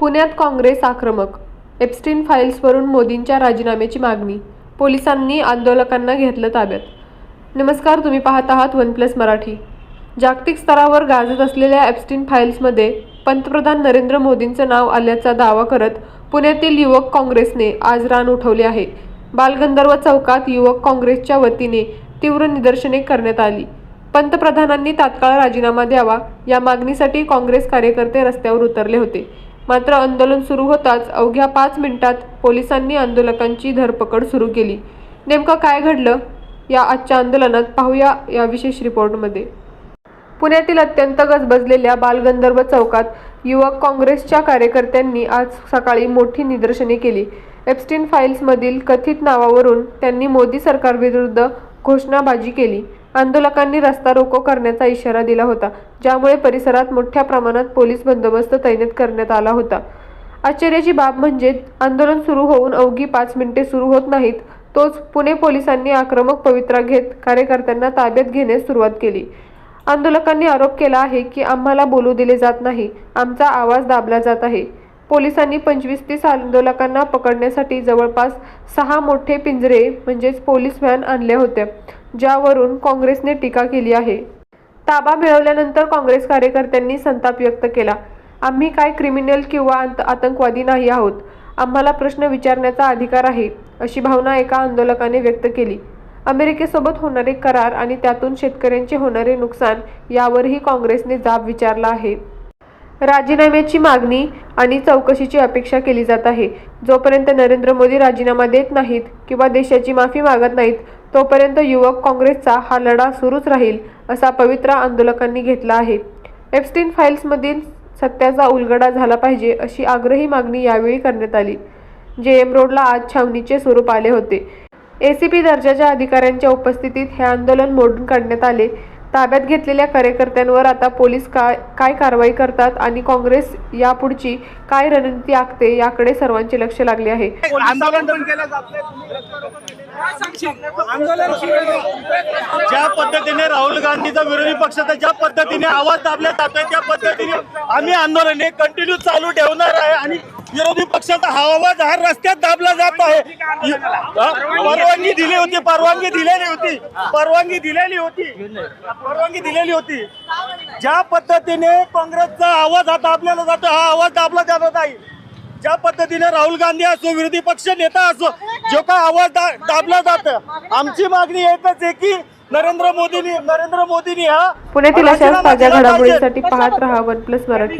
पुण्यात काँग्रेस आक्रमक, एप्स्टीन फाईल्सवरून मोदींच्या राजीनाम्याची मागणी, पोलिसांनी आंदोलकांना घेतलं ताब्यात. नमस्कार, तुम्ही पाहत आहात OnePlus मराठी. जागतिक स्तरावर गाजत असलेल्या एप्स्टीन फाईल्समध्ये पंतप्रधान नरेंद्र मोदींचं नाव आल्याचा दावा करत पुण्यातील युवक काँग्रेसने आज रान उठवले आहे. बालगंधर्व चौकात युवक काँग्रेसच्या वतीने तीव्र निदर्शने करण्यात आली. पंतप्रधानांनी तात्काळ राजीनामा द्यावा या मागणीसाठी काँग्रेस कार्यकर्ते रस्त्यावर उतरले होते. मात्र आंदोलन सुरू होताच अवघ्या 5 मिनिटात पोलिसांनी आंदोलकांची धरपकड सुरू केली. नेमकं काय घडलं या आजच्या आंदोलनात पाहूया या विशेष रिपोर्टमध्ये. पुण्यातील अत्यंत गजबजलेल्या बालगंधर्व चौकात युवक काँग्रेसच्या कार्यकर्त्यांनी आज सकाळी मोठी निदर्शने केली. एप्स्टीन फाईल्समधील कथित नावावरून त्यांनी मोदी सरकारविरुद्ध घोषणाबाजी केली. आंदोलकांनी रस्ता रोको करण्याचा इशारा दिला होता, ज्यामुळे परिसरात मोठ्या प्रमाणात पोलीस बंदोबस्त तैनात करण्यात आला होता. आश्चर्याची बाब म्हणजे आंदोलन सुरू होऊन अवघी 5 मिनिटे सुरू होत नाहीत तोच पुणे पोलिसांनी आक्रमक पवित्रा घेत कार्यकर्त्यांना ताब्यात घेण्यास सुरुवात केली. आंदोलकांनी आरोप केला आहे की आम्हाला बोलू दिले जात नाही, आमचा आवाज दाबला जात आहे. पोलिसांनी 25-30 आंदोलकांना पकडण्यासाठी जवळपास 6 मोठे पिंजरे म्हणजेच पोलीस व्हॅन आणल्या होत्या, ज्यावरून काँग्रेसने टीका केली आहे. ताबा मिळवल्यानंतर काँग्रेस कार्यकर्त्यांनी संताप व्यक्त केला. आम्ही काय क्रिमिनल किंवा आतंकवादी नाही आहोत, आम्हाला प्रश्न विचारण्याचा अधिकार आहे, अशी भावना एका आंदोलकाने व्यक्त केली. अमेरिकेसोबत होणारे करार आणि त्यातून शेतकऱ्यांचे होणारे नुकसान यावरही काँग्रेसने जाब विचारला आहे. राजीनाम्याची मागणी आणि चौकशीची अपेक्षा केली जात आहे. जोपर्यंत नरेंद्र मोदी राजीनामा देत नाहीत किंवा देशाची माफी मागत नाहीत तोपर्यंत युवक काँग्रेसचा हा लढा सुरूच राहील, असा पवित्रा आंदोलकांनी घेतला आहे. एप्स्टीन फाईल्समधील सत्याचा उलगडा झाला पाहिजे अशी आग्रही मागणी यावेळी करण्यात आली. JM रोडला आज छावणीचे स्वरूप आले होते. ACP दर्जाच्या अधिकाऱ्यांच्या उपस्थितीत हे आंदोलन मोडून काढण्यात आले. ताब्यात घेतलेल्या कार्यकर्त्यांवर आता पोलीस काय कारवाई करतात आणि काँग्रेस यापुढची काय रणनीती आखते याकडे सर्वांचे लक्ष लागले आहे. ज्या पद्धतीने राहुल गांधीचा विरोधी पक्षाचा ज्या पद्धतीने आवाज दाबला जातोय त्या पद्धतीने आम्ही आंदोलन कंटिन्यू चालू ठेवणार आहे आणि विरोधी पक्षाचा हा आवाज हा रस्त्यात दाबला जात आहे. परवानगी दिली होती, परवानगी दिलेली होती. ज्या पद्धतीने काँग्रेसचा आवाज हा दाबलेला जातो हा आवाज दाबला जात नाही. ज्या पद्धतीने राहुल गांधी असो, विरोधी पक्ष नेता असो, जो काय आवाज दाबला जात, आमची मागणी एकच आहे की नरेंद्र मोदींनी हा पुण्यातील अशाच ताज्या घडामोडींसाठी पाहत रहा OnePlus मराठी.